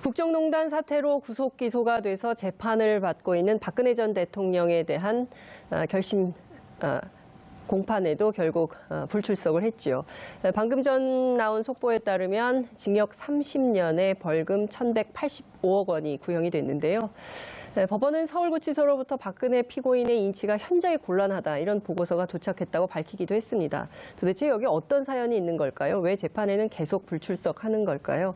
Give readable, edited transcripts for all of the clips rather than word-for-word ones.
국정농단 사태로 구속 기소가 돼서 재판을 받고 있는 박근혜 전 대통령에 대한 결심 공판에도 결국 불출석을 했지요. 방금 전 나온 속보에 따르면 징역 30년에 벌금 1,185억 원이 구형이 됐는데요. 법원은 서울구치소로부터 박근혜 피고인의 인치가 현저히 곤란하다 이런 보고서가 도착했다고 밝히기도 했습니다. 도대체 여기 어떤 사연이 있는 걸까요? 왜 재판에는 계속 불출석하는 걸까요?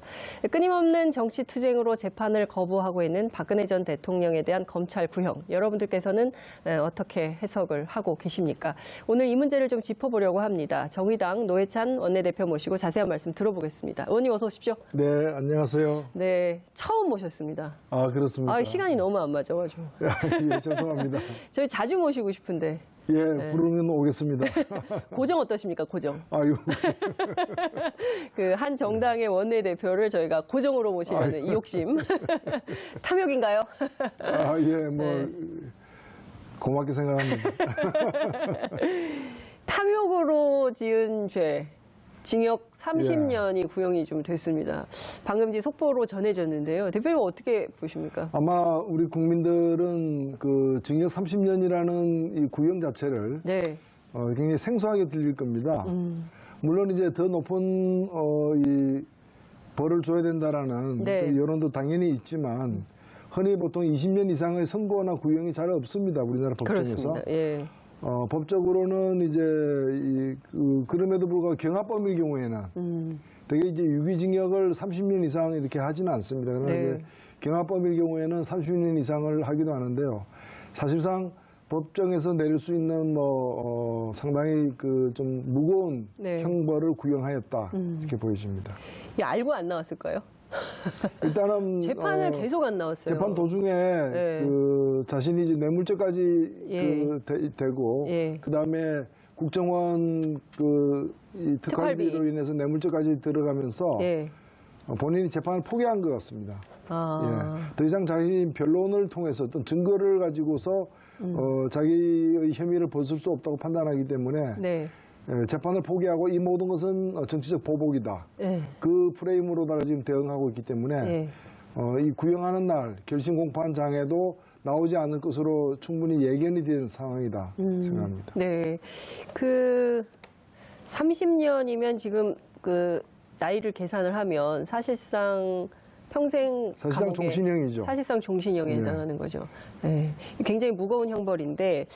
끊임없는 정치 투쟁으로 재판을 거부하고 있는 박근혜 전 대통령에 대한 검찰 구형, 여러분들께서는 어떻게 해석을 하고 계십니까? 오늘 이 문제를 좀 짚어보려고 합니다. 정의당 노회찬 원내대표 모시고 자세한 말씀 들어보겠습니다. 의원님 어서 오십시오. 네, 안녕하세요. 네, 처음 모셨습니다. 아, 그렇습니까? 시간이 너무 안 맞아가지고. 예, 죄송합니다. 저희 자주 모시고 싶은데. 예, 네. 부르면 오겠습니다. 고정 어떠십니까, 고정? 아유. 그 한 정당의 원내대표를 저희가 고정으로 모시려는 이 욕심. 탐욕인가요? 아, 예, 뭐, 네. 고맙게 생각합니다. 탐욕으로 지은 죄. 징역 30년이 구형이 좀 됐습니다. 방금 뒤 속보로 전해졌는데요. 대표님 어떻게 보십니까? 아마 우리 국민들은 그 징역 30년이라는 이 구형 자체를 네. 굉장히 생소하게 들릴 겁니다. 물론 이제 더 높은 이 벌을 줘야 된다라는 네. 그 여론도 당연히 있지만 흔히 보통 20년 이상의 선고나 구형이 잘 없습니다. 우리나라 법정에서. 그렇습니다. 예. 법적으로는 이제 그럼에도 불구하고 경합범일 경우에는 되게 이제 유기징역을 30년 이상 이렇게 하지는 않습니다. 그러나 네. 경합범일 경우에는 30년 이상을 하기도 하는데요. 사실상 법정에서 내릴 수 있는 상당히 좀 무거운 네. 형벌을 구형하였다 이렇게 보여집니다. 알고 안 나왔을까요? 일단은 재판을 계속 안 나왔어요. 재판 도중에 네. 자신이 이제 뇌물죄까지 예. 되고 예. 그다음에 국정원 이 특활비로 인해서 뇌물죄까지 들어가면서 예. 본인이 재판을 포기한 것 같습니다. 예. 더 이상 자기 변론을 통해서 어떤 증거를 가지고서 자기의 혐의를 벗을 수 없다고 판단하기 때문에 네. 재판을 포기하고 이 모든 것은 정치적 보복이다. 네. 그 프레임으로다가 지금 대응하고 있기 때문에 네. 이 구형하는 날 결심 공판장에도 나오지 않을 것으로 충분히 예견이 된 상황이다 생각합니다. 네, 30년이면 지금 나이를 계산을 하면 사실상 평생 사실상 종신형이죠. 사실상 종신형에 해당하는 거죠. 네. 굉장히 무거운 형벌인데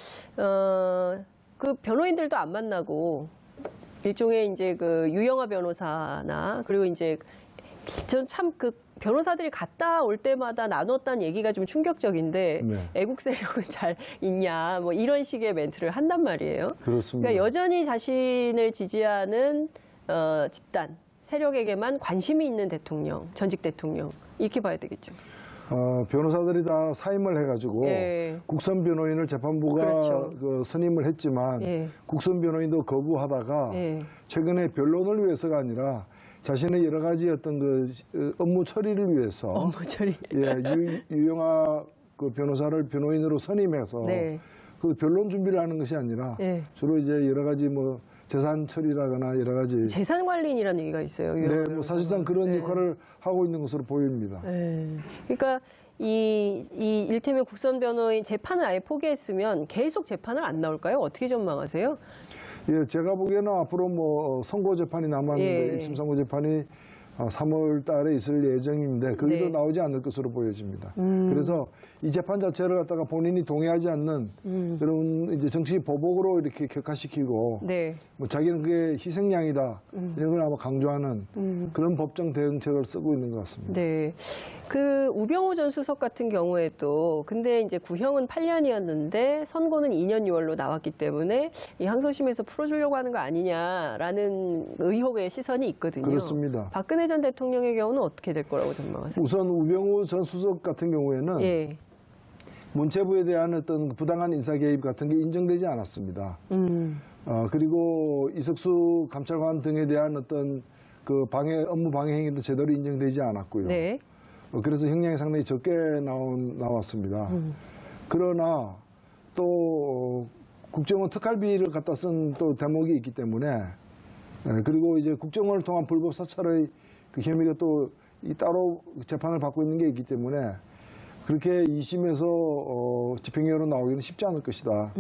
변호인들도 안 만나고 일종의 이제 유영하 변호사나 그리고 이제 전 참 변호사들이 갔다 올 때마다 나눴다는 얘기가 좀 충격적인데 네. 애국 세력은 잘 있냐 뭐 이런 식의 멘트를 한단 말이에요. 그렇습니다. 그러니까 여전히 자신을 지지하는 집단 세력에게만 관심이 있는 대통령, 전직 대통령 이렇게 봐야 되겠죠. 변호사들이 다 사임을 해가지고 예. 국선 변호인을 재판부가 그렇죠. 선임을 했지만 예. 국선 변호인도 거부하다가 예. 최근에 변론을 위해서가 아니라 자신의 여러 가지 어떤 업무 처리를 위해서 업무 처리 유영하 변호사를 변호인으로 선임해서 네. 변론 준비를 하는 것이 아니라 예. 주로 이제 여러 가지 재산 처리라거나 여러 가지 재산 관리인이라는 얘기가 있어요. 네, 사실상 그런 네. 역할을 하고 있는 것으로 보입니다. 네. 그러니까 이 일테면 국선 변호인 재판을 아예 포기했으면 계속 재판을 안 나올까요? 어떻게 전망하세요? 예, 제가 보기에는 앞으로 선고 재판이 남았는데 예. 1심 선고 재판이 3월 달에 있을 예정인데 거기도 네. 나오지 않을 것으로 보여집니다. 그래서 이 재판 자체를 갖다가 본인이 동의하지 않는 그런 이제 정치 보복으로 이렇게 격화시키고 네. 자기는 그게 희생양이다 이런 걸 아마 강조하는 그런 법정 대응책을 쓰고 있는 것 같습니다. 네. 우병우 전 수석 같은 경우에도 근데 이제 구형은 8년이었는데 선고는 2년 6월로 나왔기 때문에 이 항소심에서 풀어주려고 하는 거 아니냐라는 의혹의 시선이 있거든요. 그렇습니다. 박근혜 전 대통령의 경우는 어떻게 될 거라고 전망하세요? 우선 우병우 전 수석 같은 경우에는 예. 문체부에 대한 어떤 부당한 인사 개입 같은 게 인정되지 않았습니다. 그리고 이석수 감찰관 등에 대한 어떤 업무 방해 행위도 제대로 인정되지 않았고요. 네. 그래서 형량이 상당히 적게 나왔습니다. 그러나 또 국정원 특활비를 갖다 쓴 또 대목이 있기 때문에 그리고 이제 국정원을 통한 불법 사찰의 그 혐의가 또 따로 재판을 받고 있는 게 있기 때문에 그렇게 2심에서 집행유예로 나오기는 쉽지 않을 것이다.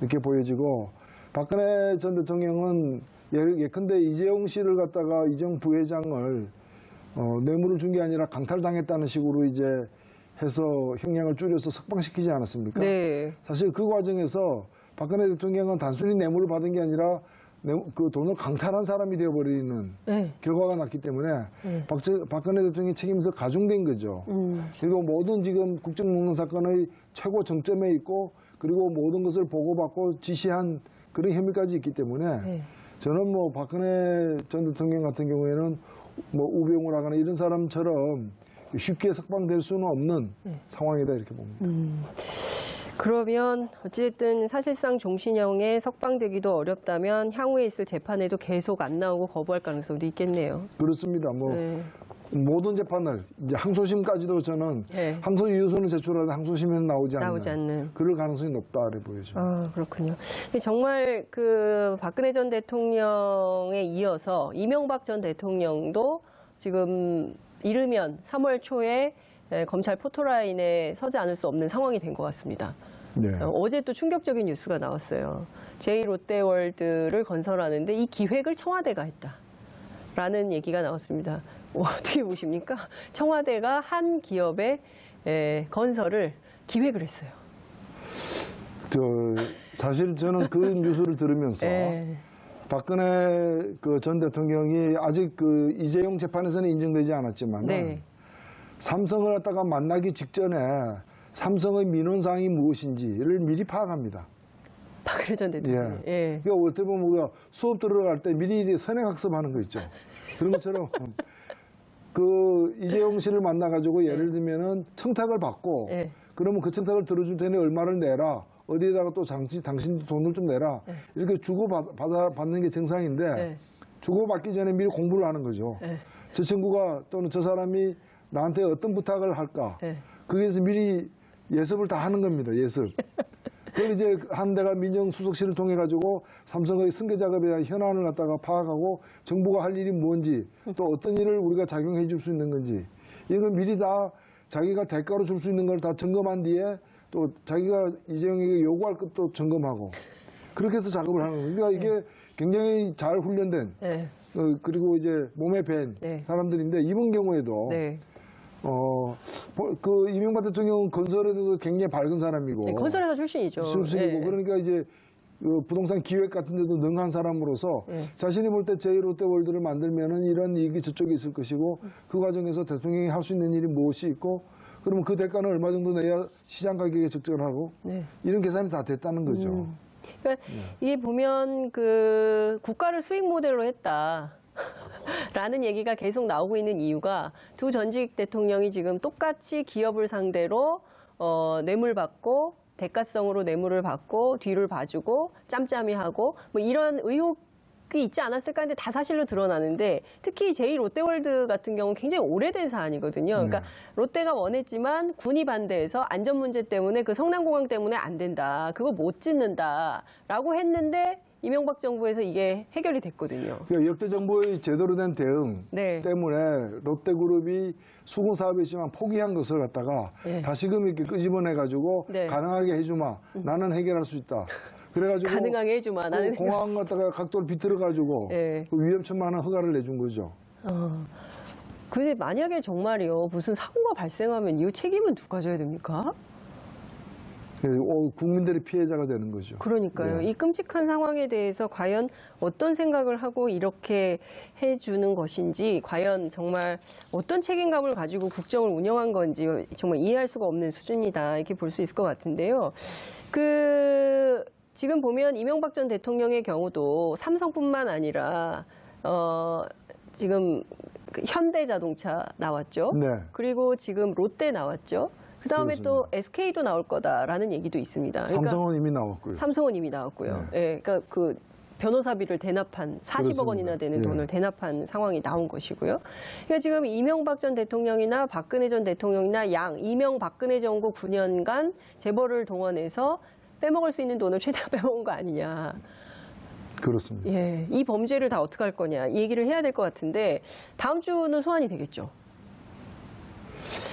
이렇게 보여지고 박근혜 전 대통령은 예컨대 이재용 씨를 갖다가 이재용 부회장을 뇌물을 준 게 아니라 강탈당했다는 식으로 이제 해서 형량을 줄여서 석방시키지 않았습니까? 네. 사실 그 과정에서 박근혜 대통령은 단순히 뇌물을 받은 게 아니라 그 돈을 강탈한 사람이 되어버리는 결과가 났기 때문에 박근혜 대통령의 책임이 더 가중된 거죠. 그리고 모든 지금 국정농단 사건의 최고 정점에 있고 그리고 모든 것을 보고받고 지시한 그런 혐의까지 있기 때문에 저는 뭐 박근혜 전 대통령 같은 경우에는 뭐 우병우를 하거나 이런 사람처럼 쉽게 석방될 수는 없는 상황이다 이렇게 봅니다. 그러면 어쨌든 사실상 종신형에 석방되기도 어렵다면 향후에 있을 재판에도 계속 안 나오고 거부할 가능성도 있겠네요. 그렇습니다. 뭐 모든 재판을 이제 항소심까지도 저는 항소 이유서는 제출하는데 항소심에는 나오지 않는 그럴 가능성이 높다 이렇게 보여집니다. 아, 그렇군요. 정말 그 박근혜 전 대통령에 이어서 이명박 전 대통령도 지금 이르면 3월 초에 검찰 포토라인에 서지 않을 수 없는 상황이 된 것 같습니다. 네. 어제 또 충격적인 뉴스가 나왔어요. 제2롯데월드를 건설하는데 이 기획을 청와대가 했다라는 얘기가 나왔습니다. 어떻게 보십니까? 청와대가 한 기업의 건설을 기획을 했어요. 사실 저는 그 뉴스를 들으면서 박근혜 그 전 대통령이 아직 그 이재용 재판에서는 인정되지 않았지만 삼성을 갖다가 만나기 직전에 삼성의 민원사항이 무엇인지를 미리 파악합니다. 박근혜 전 대통령. 그러니까 어떻게 보면 우리가 수업 들어갈 때 미리 선행학습하는 거 있죠. 그런 것처럼 그 이재용 씨를 만나가지고 예를 들면은 청탁을 받고 그러면 그 청탁을 들어줄 테니 얼마를 내라. 어디에다가 또 당신 돈을 좀 내라. 이렇게 주고받는 게 정상인데 주고받기 전에 미리 공부를 하는 거죠. 저 친구가 또는 저 사람이 나한테 어떤 부탁을 할까. 거기에서 미리 예습을 다 하는 겁니다. 예습. 그걸 이제 한 데가 민정수석실을 통해 가지고 삼성의 승계 작업에 대한 현안을 갖다가 파악하고 정부가 할 일이 뭔지 또 어떤 일을 우리가 작용해 줄 수 있는 건지 이걸 미리 다 자기가 대가로 줄 수 있는 걸 다 점검한 뒤에 또 자기가 이재용에게 요구할 것도 점검하고 그렇게 해서 작업을 하는 겁니다. 그러니까 이게 굉장히 잘 훈련된 그리고 이제 몸에 밴 사람들인데 이번 경우에도 그 이명박 대통령은 건설에도 굉장히 밝은 사람이고 건설회사 출신이죠. 그러니까 이제 그 부동산 기획 같은 데도 능한 사람으로서 자신이 볼 때 제2롯데월드를 만들면은 이런 이익이 저쪽에 있을 것이고 그 과정에서 대통령이 할 수 있는 일이 무엇이 있고 그러면 그 대가는 얼마 정도 내야 시장 가격에 적절하고 이런 계산이 다 됐다는 거죠. 그러니까 이게 보면 그 국가를 수익 모델로 했다. 라는 얘기가 계속 나오고 있는 이유가 두 전직 대통령이 지금 똑같이 기업을 상대로 뇌물 받고 대가성으로 뇌물을 받고 뒤를 봐주고 짬짬이 하고 뭐 이런 의혹이 있지 않았을까 하는데 다 사실로 드러나는데 특히 제2롯데월드 같은 경우는 굉장히 오래된 사안이거든요. 그러니까 롯데가 원했지만 군이 반대해서 안전 문제 때문에 그 성남공항 때문에 안 된다. 그거 못 짓는다라고 했는데 이명박 정부에서 이게 해결이 됐거든요. 그러니까 역대 정부의 제대로 된 대응 때문에 롯데그룹이 수군 사업이 있지만 포기한 것을 갖다가 다시금 이렇게 끄집어내가지고 가능하게 해주마. 나는 해결할 수 있다. 그래가지고 가능하게 해주마. 나는 공항 갖다가 각도를 비틀어가지고 그 위험천만한 허가를 내준 거죠. 근데 만약에 정말이요 무슨 사고가 발생하면 이 책임은 누가 져야 됩니까? 국민들이 피해자가 되는 거죠. 그러니까요. 이 끔찍한 상황에 대해서 과연 어떤 생각을 하고 이렇게 해주는 것인지 과연 정말 어떤 책임감을 가지고 국정을 운영한 건지 정말 이해할 수가 없는 수준이다 이렇게 볼 수 있을 것 같은데요. 지금 보면 이명박 전 대통령의 경우도 삼성뿐만 아니라 지금 현대자동차 나왔죠. 그리고 지금 롯데 나왔죠. 그다음에 또 SK도 나올 거다라는 얘기도 있습니다. 그러니까 삼성은 이미 나왔고요. 삼성은 이미 나왔고요. 그러니까 그 변호사비를 대납한 40억 원이나 되는 돈을 대납한 상황이 나온 것이고요. 그러니까 지금 이명박 전 대통령이나 박근혜 전 대통령이나 이명박근혜 정부 9년간 재벌을 동원해서 빼먹을 수 있는 돈을 최대한 빼먹은 거 아니냐. 그렇습니다. 이 범죄를 다 어떻게 할 거냐 이 얘기를 해야 될 것 같은데 다음 주는 소환이 되겠죠.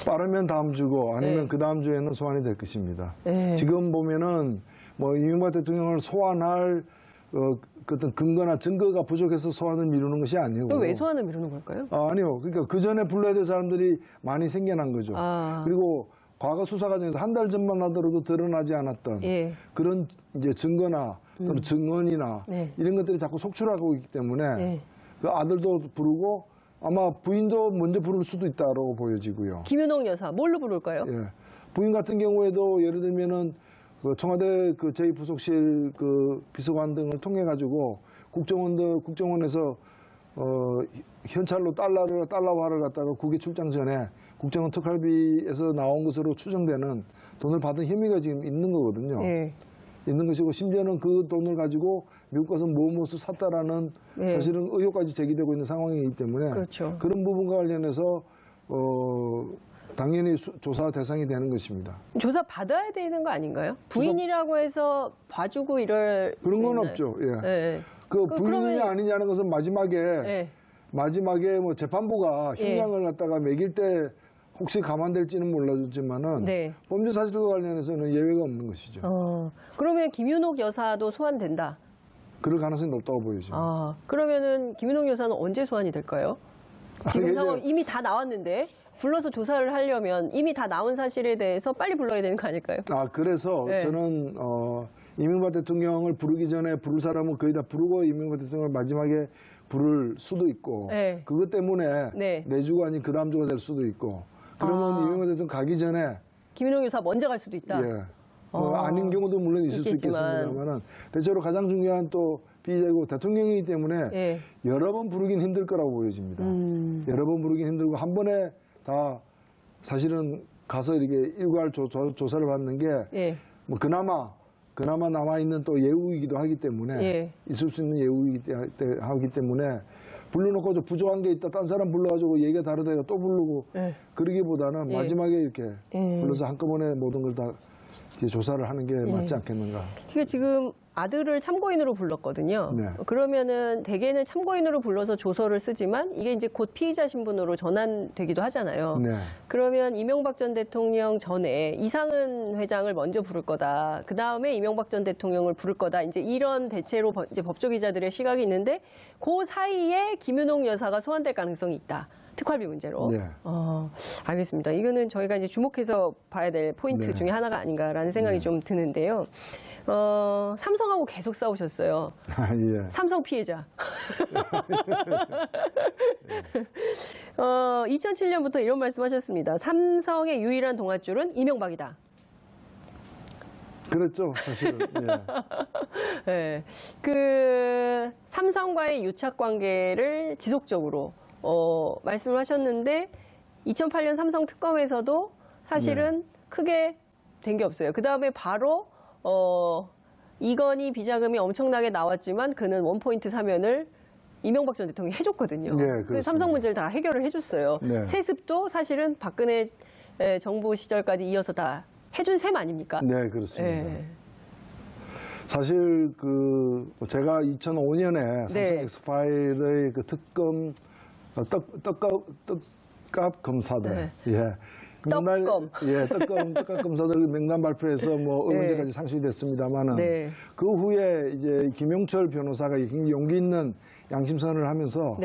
빠르면 다음 주고 아니면 네. 그 다음 주에는 소환이 될 것입니다. 네. 지금 보면은 뭐 이명박 대통령을 소환할 어떤 근거나 증거가 부족해서 소환을 미루는 것이 아니고. 왜 소환을 미루는 걸까요? 아니요. 그러니까 그 전에 불러야 될 사람들이 많이 생겨난 거죠. 그리고 과거 수사 과정에서 한 달 전만 하더라도 드러나지 않았던 예. 그런 이제 증거나 또는 증언이나 네. 이런 것들이 자꾸 속출하고 있기 때문에 그 아들도 부르고 아마 부인도 먼저 부를 수도 있다고 보여지고요. 김윤옥 여사 뭘로 부를까요? 예. 부인 같은 경우에도 예를 들면은 그 청와대 그 제2부속실 그 비서관 등을 통해 가지고 국정원에서 현찰로 달러화를 갖다가 국외 출장 전에 국정원 특활비에서 나온 것으로 추정되는 돈을 받은 혐의가 지금 있는 거거든요. 예. 있는 것이고 심지어는 그 돈을 가지고 미국 가서 무엇을 샀다라는 사실은 의혹까지 제기되고 있는 상황이기 때문에 그렇죠. 그런 부분과 관련해서 당연히 조사 대상이 되는 것입니다. 조사 받아야 되는 거 아닌가요? 부인이라고 해서 봐주고 이럴 그런 건 없죠. 예. 예. 그 부인이냐 아니냐는 것은 마지막에 뭐 재판부가 형량을 갖다가 매길 때 혹시 감안될지는 몰라줬지만은 범죄 사실과 관련해서는 예외가 없는 것이죠. 그러면 김윤옥 여사도 소환된다. 그럴 가능성이 높다고 보여집니다. 그러면은 김윤옥 여사는 언제 소환이 될까요? 지금 상황 이미 다 나왔는데 불러서 조사를 하려면 이미 다 나온 사실에 대해서 빨리 불러야 되는 거 아닐까요? 그래서 저는 이명박 대통령을 부르기 전에 부를 사람은 거의 다 부르고 이명박 대통령을 마지막에 부를 수도 있고 그것 때문에 내주가 아닌 그 다음 주가 될 수도 있고 그러면 이명박 대통령 가기 전에 김윤옥 여사 먼저 갈 수도 있다. 예. 아닌 경우도 물론 있을 수 있겠습니다만은 대체로 가장 중요한 또 피의자이고 대통령이기 때문에 여러 번 부르긴 힘들 거라고 보여집니다. 여러 번 부르긴 힘들고 한 번에 다 사실은 가서 이렇게 일괄 조사를 받는 게 뭐 그나마 남아있는 또 예우이기도 하기 때문에 있을 수 있는 예우이기 하기 때문에 불러놓고 부족한 게 있다 딴 사람 불러가지고 얘기가 다르다가 또 부르고 그러기보다는 마지막에 이렇게 불러서 한꺼번에 모든 걸 다 조사를 하는 게 맞지 않겠는가. 그게 지금 아들을 참고인으로 불렀거든요. 그러면은 대개는 참고인으로 불러서 조서를 쓰지만 이게 이제 곧 피의자 신분으로 전환되기도 하잖아요. 그러면 이명박 전 대통령 전에 이상은 회장을 먼저 부를 거다. 그 다음에 이명박 전 대통령을 부를 거다. 이제 이런 대체로 이제 법조기자들의 시각이 있는데 그 사이에 김윤옥 여사가 소환될 가능성이 있다. 특활비 문제로. 알겠습니다. 이거는 저희가 이제 주목해서 봐야 될 포인트 중에 하나가 아닌가라는 생각이 좀 드는데요. 삼성하고 계속 싸우셨어요. 삼성 피해자. 2007년부터 이런 말씀하셨습니다. 삼성의 유일한 동아줄은 이명박이다. 그렇죠, 사실은. 그 삼성과의 유착 관계를 지속적으로 말씀을 하셨는데 2008년 삼성 특검에서도 사실은 크게 된 게 없어요. 그 다음에 바로 이건희 비자금이 엄청나게 나왔지만 그는 원포인트 사면을 이명박 전 대통령이 해줬거든요. 그래서 삼성 문제를 다 해결을 해줬어요. 세습도 사실은 박근혜 정부 시절까지 이어서 다 해준 셈 아닙니까? 네, 그렇습니다. 사실 제가 2005년에 삼성 엑스파일의 그 특검 떡값 검사들, 떡검. 떡값 검사들 명단 발표해서 뭐 의문제까지 상실이 됐습니다만은 그 후에 이제 김용철 변호사가 용기 있는 양심선언을 하면서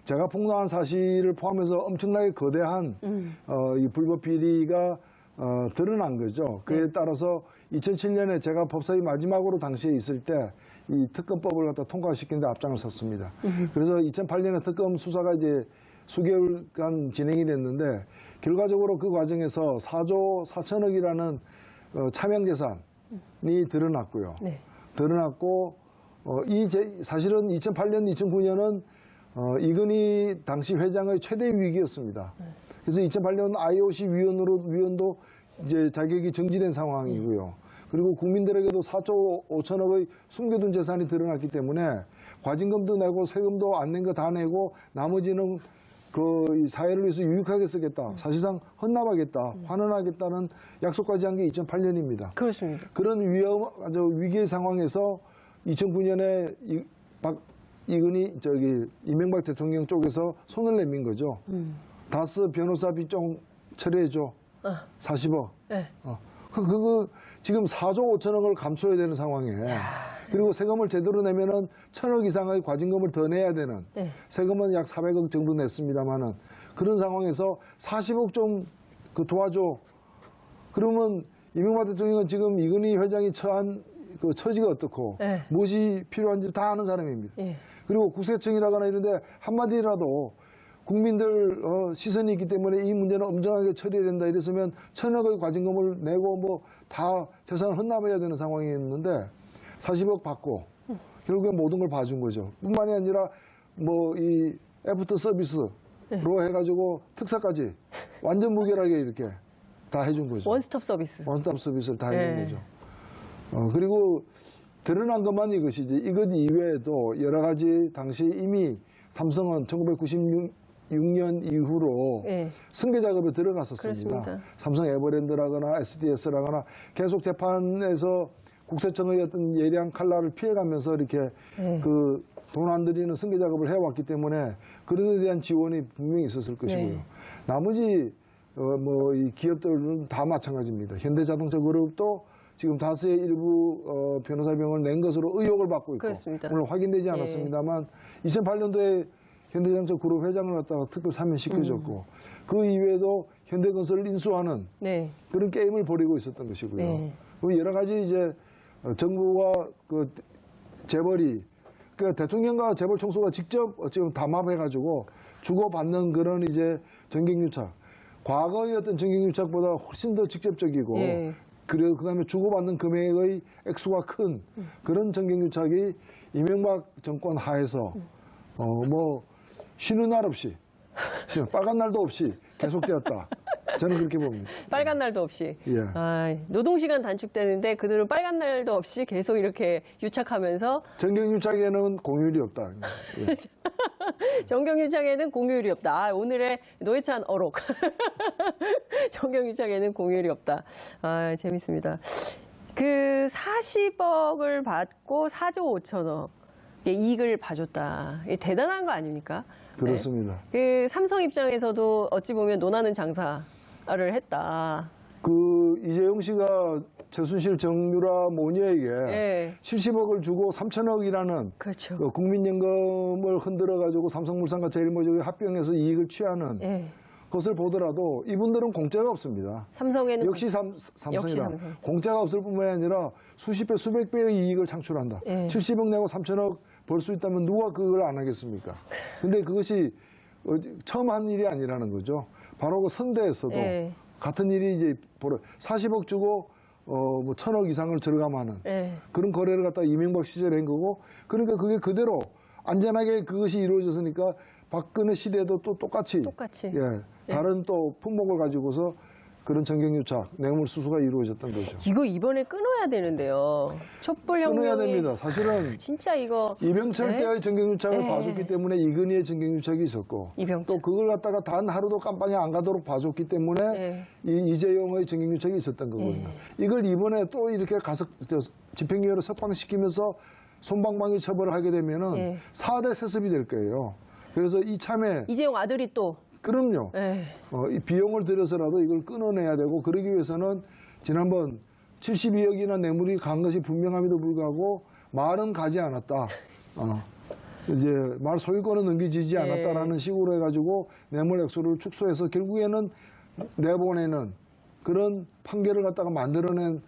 제가 폭로한 사실을 포함해서 엄청나게 거대한 이 불법 비리가 드러난 거죠. 그에 따라서 2007년에 제가 법사위 마지막으로 당시에 있을 때 이 특검법을 갖다 통과시키는 데 앞장을 섰습니다. 그래서 2008년에 특검 수사가 이제 수개월간 진행이 됐는데 결과적으로 그 과정에서 4조 4천억이라는 차명 재산이 드러났고요. 드러났고 사실은 2008년, 2009년은 이건희 당시 회장의 최대 위기였습니다. 그래서 2008년 IOC 위원도 이제 자격이 정지된 상황이고요. 그리고 국민들에게도 4조 5천억의 숨겨둔 재산이 드러났기 때문에 과징금도 내고 세금도 안 낸 거 다 내고 나머지는 이 사회를 위해서 유익하게 쓰겠다. 사실상 헌납하겠다. 환원하겠다는 약속까지 한 게 2008년입니다. 그렇습니다. 그런 위기의 상황에서 2009년에 이명박 대통령 쪽에서 손을 내민 거죠. 다스 변호사 비용 처리해줘. 40억. 네. 그거 지금 4조 5천억을 감춰야 되는 상황에 그리고 세금을 제대로 내면은 1,000억 이상의 과징금을 더 내야 되는 네. 세금은 약 400억 정도 냈습니다만은 그런 상황에서 40억 좀 그 도와줘. 그러면 이명박 대통령은 지금 이건희 회장이 처한 그 처지가 어떻고 네. 무엇이 필요한지 다 아는 사람입니다. 네. 그리고 국세청이라거나 이런데 한마디라도 국민들 시선이 있기 때문에 이 문제는 엄정하게 처리해야 된다 이랬으면 1,000억의 과징금을 내고 뭐 다 재산을 헌납해야 되는 상황이었는데 40억 받고 결국에 모든 걸 봐준 거죠. 뿐만이 아니라 뭐 이 애프터 서비스로 해가지고 특사까지 완전 무결하게 이렇게 다 해준 거죠. 원스톱 서비스. 원스톱 서비스를 다 해준 거죠. 그리고 드러난 것만 이것이지 이것 이외에도 여러 가지 당시 이미 삼성은 1996년 이후로 승계 작업에 들어갔었습니다. 그렇습니다. 삼성 에버랜드라거나 SDS라거나 계속 재판에서 국세청의 어떤 예리한 칼날을 피해가면서 이렇게 그 돈 안 들이는 승계 작업을 해왔기 때문에 그런 데 대한 지원이 분명히 있었을 것이고요. 나머지 뭐 이 기업들은 다 마찬가지입니다. 현대자동차 그룹도 지금 다스의 일부 변호사비용을 낸 것으로 의혹을 받고 있고 그렇습니다. 물론 확인되지 않았습니다만 2008년도에 현대자동차 그룹 회장을 갖다가 특별 사면시켜줬고 그 이외에도 현대건설을 인수하는 그런 게임을 벌이고 있었던 것이고요. 그리고 여러 가지 이제 정부와 그 재벌이 그러니까 대통령과 재벌 총수가 직접 어찌보면 담합해가지고 주고받는 그런 이제 정경유착 과거의 어떤 정경유착보다 훨씬 더 직접적이고 그리고 그다음에 주고받는 금액의 액수가 큰 그런 정경유착이 이명박 정권 하에서 뭐 쉬는 날 없이 빨간 날도 없이 계속되었다. 저는 그렇게 봅니다. 빨간 날도 없이. 노동시간 단축되는데 그들은 빨간 날도 없이 계속 이렇게 유착하면서 정경유착에는 공휴일이 없다. 정경유착에는 공휴일이 없다. 오늘의 노회찬 어록. 정경유착에는 공휴일이 없다. 재밌습니다. 그 40억을 받고 4조 5천억 이익을 봐줬다. 대단한 거 아닙니까? 그렇습니다. 그 삼성 입장에서도 어찌 보면 논하는 장사를 했다. 그 이재용 씨가 최순실, 정유라 모녀에게 70억을 주고 3천억이라는 그렇죠. 그 국민연금을 흔들어가지고 삼성물산과 제일모직이 합병해서 이익을 취하는 것을 보더라도 이분들은 공짜가 없습니다. 삼성에는 역시 삼성이라 공짜가 없을 뿐만 아니라 수십 배, 수백 배의 이익을 창출한다. 70억 내고 3천억 벌 수 있다면 누가 그걸 안 하겠습니까? 근데 그것이 처음 한 일이 아니라는 거죠. 바로 그 선대에서도 같은 일이 이제 40억 주고 뭐 1,000억 이상을 절감하는 그런 거래를 갖다 이명박 시절에 한 거고 그러니까 그게 그대로 안전하게 그것이 이루어졌으니까 박근혜 시대도 또 똑같이. 다른 또 품목을 가지고서 그런 정경유착, 뇌물수수가 이루어졌던 거죠. 이거 이번에 끊어야 되는데요. 촛불혁명이 끊어야 됩니다. 사실은 진짜 이거 이병철 때의 정경유착을 봐줬기 때문에 이건희의 정경유착이 있었고 또 그걸 갖다가 단 하루도 깜빵에 안 가도록 봐줬기 때문에 이재용의 정경유착이 있었던 거거든요. 이걸 이번에 또 이렇게 가서 집행유예로 석방시키면서 솜방망이 처벌을 하게 되면은 4대 세습이 될 거예요. 그래서 이참에 이재용 아들이 또 그럼요. 이 비용을 들여서라도 이걸 끊어내야 되고 그러기 위해서는 지난번 72억이나 뇌물이 간 것이 분명함에도 불구하고 말은 가지 않았다. 이제 말 소유권은 넘겨지지 않았다라는 식으로 해가지고 뇌물 액수를 축소해서 결국에는 내보내는 그런 판결을 갖다가 만들어낸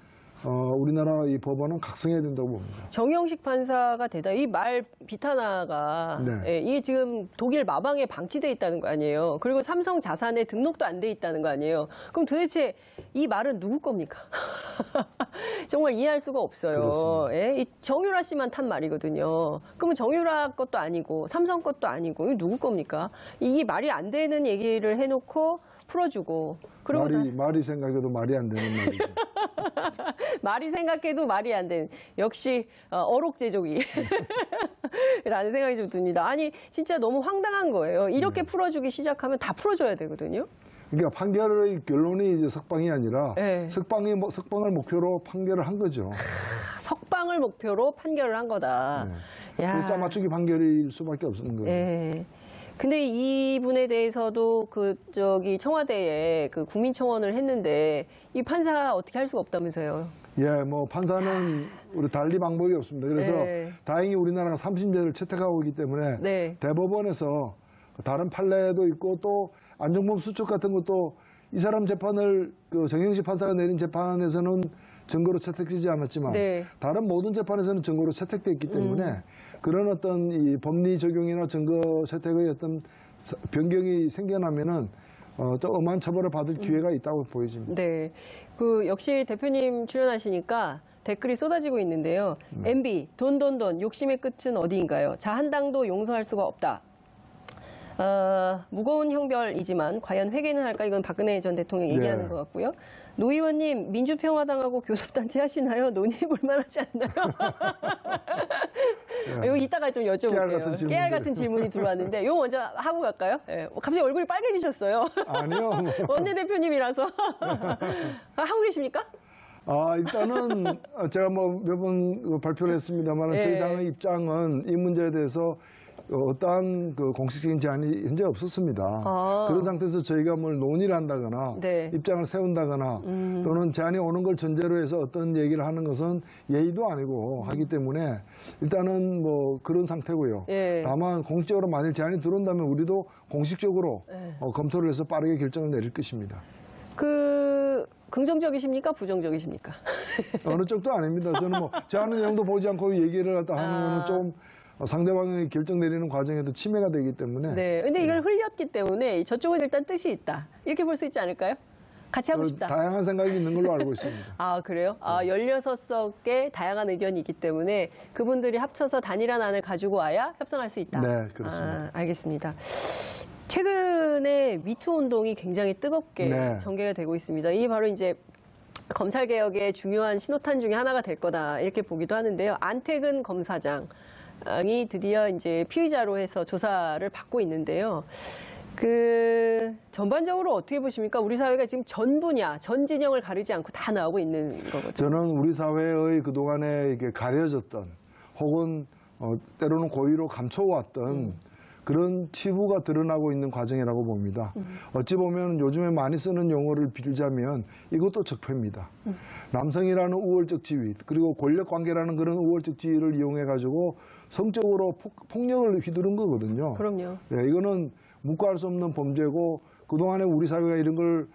우리나라 이 법원은 각성해야 된다고 봅니다. 정영식 판사가 이 말 비탄화가 이게 지금 독일 마방에 방치돼 있다는 거 아니에요. 그리고 삼성 자산에 등록도 안 돼 있다는 거 아니에요. 그럼 도대체 이 말은 누구 겁니까? 정말 이해할 수가 없어요. 이 정유라 씨만 탄 말이거든요. 그러면 정유라 것도 아니고 삼성 것도 아니고 이게 누구 겁니까? 이게 말이 안 되는 얘기를 해놓고 풀어주고. 말이 생각해도 말이 안 되는 말이죠. 말이 생각해도 말이 안 되는. 역시 어록제조기. 라는 생각이 좀 듭니다. 아니 진짜 너무 황당한 거예요. 이렇게 풀어주기 시작하면 다 풀어줘야 되거든요. 그러니까 판결의 결론이 이제 석방이 아니라 석방을 목표로 판결을 한 거죠. 석방을 목표로 판결을 한 거다. 짜맞추기 판결일 수밖에 없는 거예요. 근데 이분에 대해서도 청와대에 국민청원을 했는데 이 판사 어떻게 할 수가 없다면서요? 예, 뭐 판사는 우리 달리 방법이 없습니다. 그래서 다행히 우리나라가 3심제를 채택하고 있기 때문에 대법원에서 다른 판례도 있고 또 안종범 수첩 같은 것도 이 사람 재판을 정영식 판사가 내린 재판에서는 증거로 채택되지 않았지만 다른 모든 재판에서는 증거로 채택되어 있기 때문에 그런 어떤 이 법리 적용이나 증거 채택의 어떤 변경이 생겨나면은 또 엄한 처벌을 받을 기회가 있다고 보여집니다. 네, 역시 대표님 출연하시니까 댓글이 쏟아지고 있는데요. MB 돈 욕심의 끝은 어디인가요? 자, 한 당도 용서할 수가 없다. 무거운 형벌이지만 과연 회개는 할까? 이건 박근혜 전 대통령 얘기하는 것 같고요. 노 의원님, 민주평화당하고 교섭단체 하시나요? 논의해볼 만하지 않나요? 이거 이따가 좀 여쭤볼게요. 깨알 같은 질문이 들어왔는데 이거 먼저 하고 갈까요? 갑자기 얼굴이 빨개지셨어요. 아니요. 원내대표님이라서. 하고 계십니까? 일단은 제가 몇 번 발표를 했습니다만 저희 당의 입장은 이 문제에 대해서 어떠한 공식적인 제안이 현재 없었습니다. 그런 상태에서 저희가 뭘 논의를 한다거나 입장을 세운다거나 또는 제안이 오는 걸 전제로 해서 어떤 얘기를 하는 것은 예의도 아니고 하기 때문에 일단은 뭐 그런 상태고요. 다만 공식적으로 만일 제안이 들어온다면 우리도 공식적으로 검토를 해서 빠르게 결정을 내릴 것입니다. 긍정적이십니까? 부정적이십니까? 어느 쪽도 아닙니다. 저는 뭐 제안의 내용도 보지 않고 얘기를 하다 하는 거는 좀 상대방의 결정 내리는 과정에도 침해가 되기 때문에. 네. 근데 이걸 흘렸기 때문에 저쪽은 일단 뜻이 있다. 이렇게 볼 수 있지 않을까요? 같이 하고 싶다. 다양한 생각이 있는 걸로 알고 있습니다. 그래요? 16석의 다양한 의견이 있기 때문에 그분들이 합쳐서 단일한 안을 가지고 와야 협상할 수 있다. 네, 그렇습니다. 알겠습니다. 최근에 미투 운동이 굉장히 뜨겁게 전개가 되고 있습니다. 이게 바로 이제 검찰 개혁의 중요한 신호탄 중에 하나가 될 거다 이렇게 보기도 하는데요. 안태근 검사장이 드디어 이제 피의자로 해서 조사를 받고 있는데요. 전반적으로 어떻게 보십니까? 우리 사회가 지금 전 분야, 전 진영을 가리지 않고 다 나오고 있는 거거든요. 저는 우리 사회의 그동안에 이렇게 가려졌던 혹은 때로는 고의로 감춰왔던 그런 치부가 드러나고 있는 과정이라고 봅니다. 어찌 보면 요즘에 많이 쓰는 용어를 빌자면 이것도 적폐입니다. 남성이라는 우월적 지위 그리고 권력관계라는 그런 우월적 지위를 이용해가지고 성적으로 폭력을 휘두른 거거든요. 그럼요. 이거는 묵과할 수 없는 범죄고 그동안에 우리 사회가 이런 걸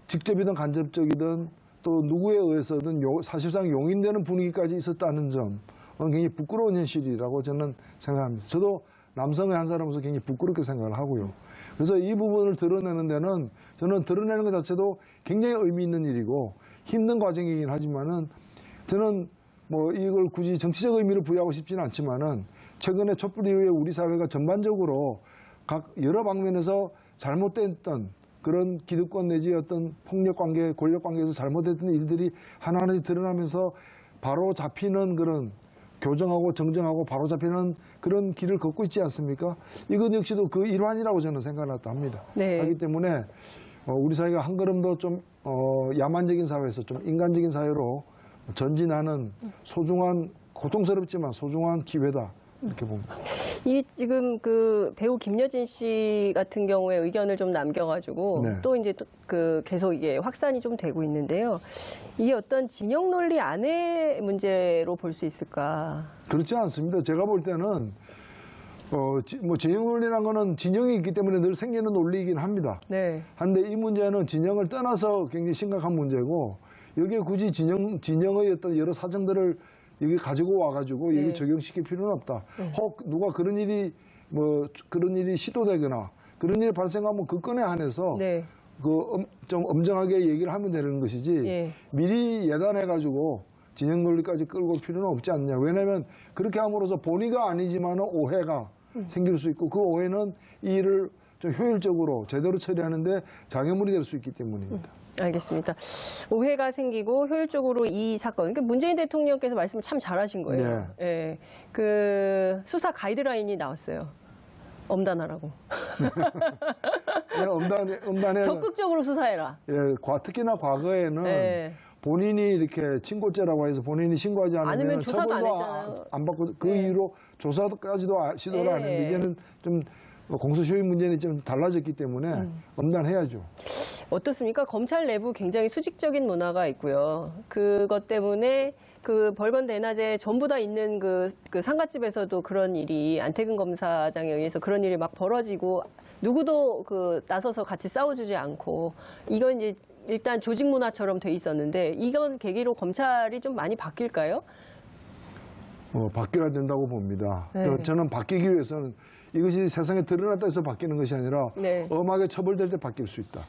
직접이든 간접적이든 또 누구에 의해서든 사실상 용인되는 분위기까지 있었다는 점 굉장히 부끄러운 현실이라고 저는 생각합니다. 저도 남성의 한 사람으로서 굉장히 부끄럽게 생각을 하고요. 그래서 이 부분을 드러내는 데는 저는 드러내는 것 자체도 굉장히 의미 있는 일이고 힘든 과정이긴 하지만은 저는 뭐 이걸 굳이 정치적 의미를 부여하고 싶지는 않지만은 최근에 촛불 이후에 우리 사회가 전반적으로 각 여러 방면에서 잘못됐던 그런 기득권 내지 어떤 폭력 관계, 권력 관계에서 잘못됐던 일들이 하나하나 드러나면서 바로 잡히는 그런 교정하고 정정하고 바로잡히는 그런 길을 걷고 있지 않습니까? 이것 역시도 그 일환이라고 저는 생각을 합니다. 하기 때문에 우리 사회가 한 걸음 더 좀 야만적인 사회에서 좀 인간적인 사회로 전진하는 소중한 고통스럽지만 소중한 기회다 이렇게 봅니다. 지금 배우 김여진 씨 같은 경우에 의견을 좀 남겨가지고 또 이제 계속 이게 확산이 좀 되고 있는데요. 이게 어떤 진영 논리 안의 문제로 볼 수 있을까? 그렇지 않습니다. 제가 볼 때는 뭐 진영 논리라는 거는 진영이 있기 때문에 늘 생기는 논리이긴 합니다. 한데 이 문제는 진영을 떠나서 굉장히 심각한 문제고 여기에 굳이 진영의 어떤 여러 사정들을 여기 가지고 와가지고 여기 적용시킬 필요는 없다. 혹 누가 그런 일이 시도되거나 그런 일이 발생하면 그 건에 한해서 좀 엄정하게 얘기를 하면 되는 것이지 미리 예단해가지고 진영 논리까지 끌고 올 필요는 없지 않냐. 왜냐하면 그렇게 함으로써 본의가 아니지만 오해가 생길 수 있고 그 오해는 이 일을 좀 효율적으로 제대로 처리하는데 장애물이 될 수 있기 때문입니다. 알겠습니다. 오해가 생기고 효율적으로 이 사건, 그러니까 문재인 대통령께서 말씀 참 잘하신 거예요. 수사 가이드라인이 나왔어요. 엄단하라고. 엄단해. 적극적으로 수사해라. 특히나 과거에는 본인이 이렇게 친고죄라고 해서 본인이 신고하지 않으면 조사도 처벌도 안 받고 그 이후로 조사까지도 시도를 안 했는데 이제는 좀 공소시효 문제는 좀 달라졌기 때문에 엄단해야죠. 어떻습니까? 검찰 내부 굉장히 수직적인 문화가 있고요. 그것 때문에 그 벌건 대낮에 전부 다 있는 그 상가집에서도 그런 일이 안태근 검사장에 의해서 그런 일이 막 벌어지고 누구도 그 나서서 같이 싸워주지 않고 이건 이제 일단 조직 문화처럼 돼 있었는데 이건 계기로 검찰이 좀 많이 바뀔까요? 바뀌어야 된다고 봅니다. 네. 저는 바뀌기 위해서는 이것이 세상에 드러났다 해서 바뀌는 것이 아니라 네. 엄하게 처벌될 때 바뀔 수 있다.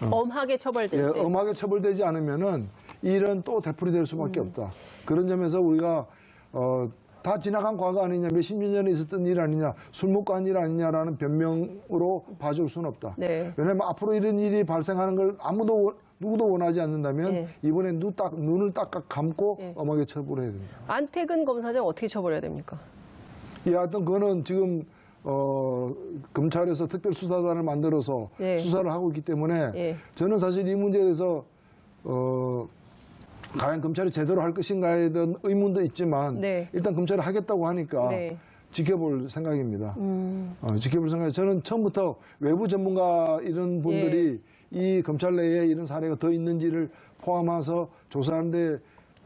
엄하게 처벌될 때. 엄하게 처벌되지 않으면은 일은 또 되풀이될 수밖에 없다. 그런 점에서 우리가 다 지나간 과거 아니냐, 몇십 년 전에 있었던 일 아니냐, 술 먹고 한 일 아니냐라는 변명으로 봐줄 수는 없다. 네. 왜냐하면 앞으로 이런 일이 발생하는 걸 누구도 원하지 않는다면 네. 이번에 눈을 딱 감고 네. 엄하게 처벌해야 됩니다. 안태근 검사장 어떻게 처벌해야 됩니까? 하여튼 그거는 지금 검찰에서 특별수사단을 만들어서 네. 수사를 하고 있기 때문에 네. 저는 사실 이 문제에 대해서 과연 검찰이 제대로 할 것인가에 대한 의문도 있지만 네. 일단 검찰이 하겠다고 하니까 네. 지켜볼 생각입니다. 지켜볼 생각이 저는 처음부터 외부 전문가 이런 분들이 이 검찰 내에 이런 사례가 더 있는지를 포함해서 조사하는데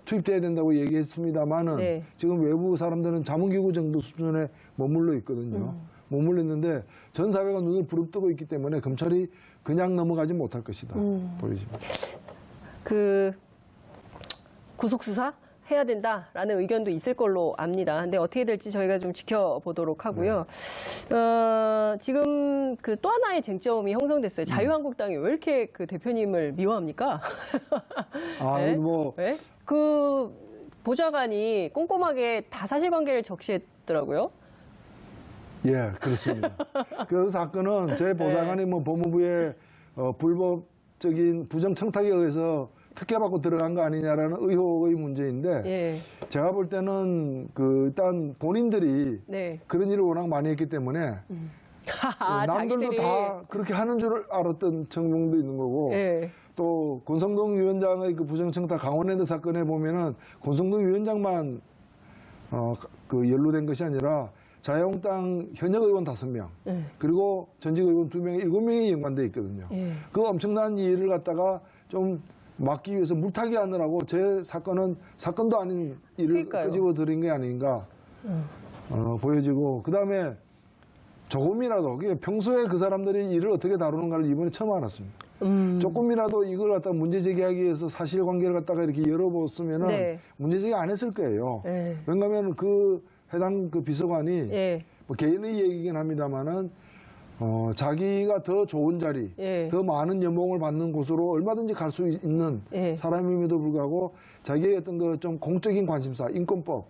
투입돼야 된다고 얘기했습니다만은 네. 지금 외부 사람들은 자문기구 정도 수준에 머물러 있거든요. 머물러 있는데 전 사회가 눈을 부릅뜨고 있기 때문에 검찰이 그냥 넘어가지 못할 것이다. 보여집니다. 구속수사 해야 된다라는 의견도 있을 걸로 압니다. 근데 어떻게 될지 저희가 좀 지켜보도록 하고요. 지금 그 또 하나의 쟁점이 형성됐어요. 자유한국당이 왜 이렇게 그 대표님을 미워합니까? 네? 네? 그 보좌관이 꼼꼼하게 다 사실관계를 적시했더라고요. 예, 그렇습니다. 그 사건은 제 보좌관이 법무부의 불법적인 부정청탁에 의해서 특혜받고 들어간 거 아니냐라는 의혹의 문제인데 예. 제가 볼 때는 일단 본인들이 네. 그런 일을 워낙 많이 했기 때문에 남들도 자기들이... 다 그렇게 하는 줄 알았던 청문도 있는 거고 예. 또 권성동 위원장의 그 부정청탁 강원랜드 사건에 보면은 권성동 위원장만 연루된 것이 아니라 자유한국당 현역 의원 5명 그리고 전직 의원 2명, 7명이 연관돼 있거든요. 그 엄청난 일을 갖다가 좀 막기 위해서 물타기 하느라고 제 사건은 사건도 아닌 일을 끄집어 들인 게 아닌가 보여지고 그다음에 조금이라도 평소에 그 사람들이 일을 어떻게 다루는가를 이번에 처음 알았습니다. 조금이라도 이걸 갖다가 문제 제기하기 위해서 사실관계를 갖다가 이렇게 열어보았으면은 네. 문제 제기 안 했을 거예요. 왜냐하면 그 해당 그 비서관이 개인의 얘기긴 합니다만은 자기가 더 좋은 자리, 더 많은 연봉을 받는 곳으로 얼마든지 갈 수 있는 사람임에도 불구하고 자기의 어떤 그 좀 공적인 관심사, 인권법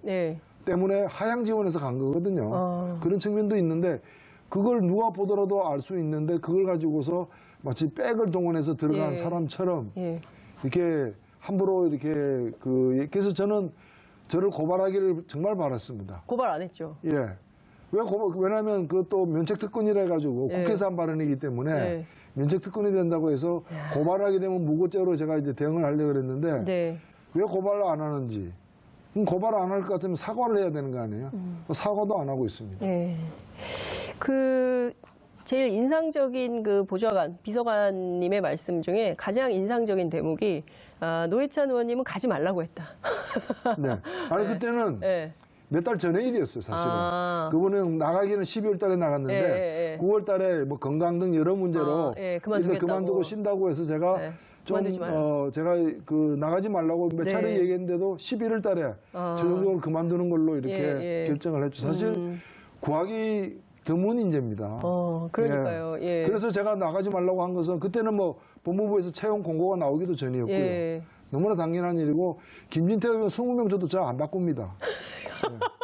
때문에 하향 지원해서 간 거거든요. 그런 측면도 있는데 그걸 누가 보더라도 알 수 있는데 그걸 가지고서 마치 백을 동원해서 들어간 사람처럼 이렇게 함부로 이렇게 그래서 저는 저를 고발하기를 정말 바랐습니다. 고발 안 했죠. 예. 왜냐하면 그것도 면책특권이라 해가지고 국회에서 한 발언이기 때문에 면책특권이 된다고 해서 고발하게 되면 무고죄로 제가 이제 대응을 하려고 그랬는데 왜 고발을 안 하는지. 그럼 고발 안 할 것 같으면 사과를 해야 되는 거 아니에요? 사과도 안 하고 있습니다. 제일 인상적인 그 보좌관, 비서관님의 말씀 중에 가장 인상적인 대목이 노회찬 의원님은 가지 말라고 했다. 네. 아니 그때는 몇 달 전의 일이었어요, 사실은. 그분은 나가기는 12월 달에 나갔는데 9월 달에 뭐 건강 등 여러 문제로 그만두고 쉰다고 해서 제가 제가 나가지 말라고 몇 차례 얘기했는데도 11월 달에 최종적으로 그만두는 걸로 이렇게 결정을 했죠. 사실 구하기 드문 인재입니다. 그러니까요. 그래서 제가 나가지 말라고 한 것은 그때는 뭐 법무부에서 채용 공고가 나오기도 전이었고요. 너무나 당연한 일이고 김진태 의원 20명 줘도 저 안 바꿉니다.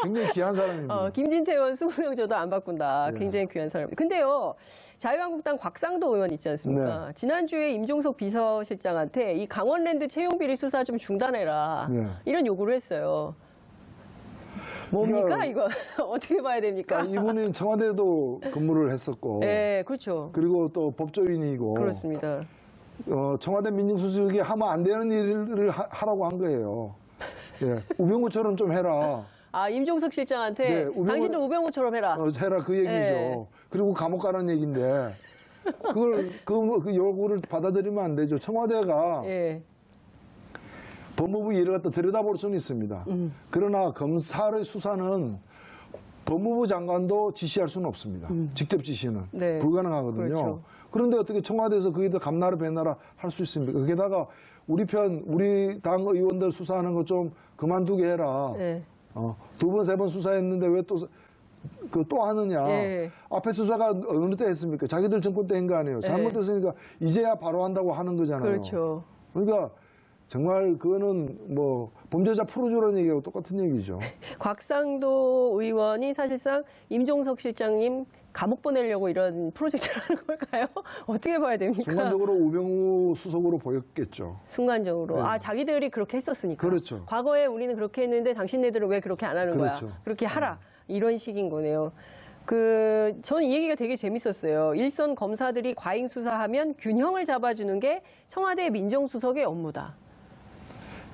굉장히 귀한 사람입니다. 김진태 의원 20명 줘도 안 바꾼다. 굉장히 귀한 사람입니다. 근데요. 자유한국당 곽상도 의원 있지 않습니까? 지난주에 임종석 비서실장한테 이 강원랜드 채용비리 수사 좀 중단해라. 이런 요구를 했어요. 뭡니까 이거? 어떻게 봐야 됩니까? 이분은 청와대도 근무를 했었고 그렇죠. 그리고 또 법조인이고 그렇습니다. 청와대 민정수석이 하면 안 되는 일을 하라고 한 거예요. 우병우처럼 좀 해라. 아, 임종석 실장한테 네, 당신도 우병우처럼 해라. 해라 그 얘기죠. 네. 그리고 감옥 가라는 얘기인데 그 요구를 받아들이면 안 되죠. 청와대가 예. 법무부 일을 갖다 들여다볼 수는 있습니다. 그러나 검사의 수사는 법무부 장관도 지시할 수는 없습니다. 직접 지시는 네. 불가능하거든요. 그렇죠. 그런데 어떻게 청와대에서 거기다 감나라 배나라 할 수 있습니까? 게다가 우리 당 의원들 수사하는 거 좀 그만두게 해라. 네. 2번, 3번 수사했는데 왜 또 하느냐. 예. 앞에 수사가 어느 때 했습니까? 자기들 정권 때 한 거 아니에요. 잘못했으니까 이제야 바로 한다고 하는 거잖아요. 그렇죠. 그러니까 정말 그거는 뭐 범죄자 풀어주라는 얘기하고 똑같은 얘기죠. 곽상도 의원이 사실상 임종석 실장님 감옥 보내려고 이런 프로젝트를 하는 걸까요? 어떻게 봐야 됩니까? 순간적으로 우병우 수석으로 보였겠죠. 순간적으로. 네. 아, 자기들이 그렇게 했었으니까. 그렇죠. 과거에 우리는 그렇게 했는데 당신네들은 왜 그렇게 안 하는 그렇죠. 거야? 그렇게 하라. 이런 식인 거네요. 저는 이 얘기가 되게 재밌었어요. 일선 검사들이 과잉 수사하면 균형을 잡아주는 게 청와대 민정수석의 업무다.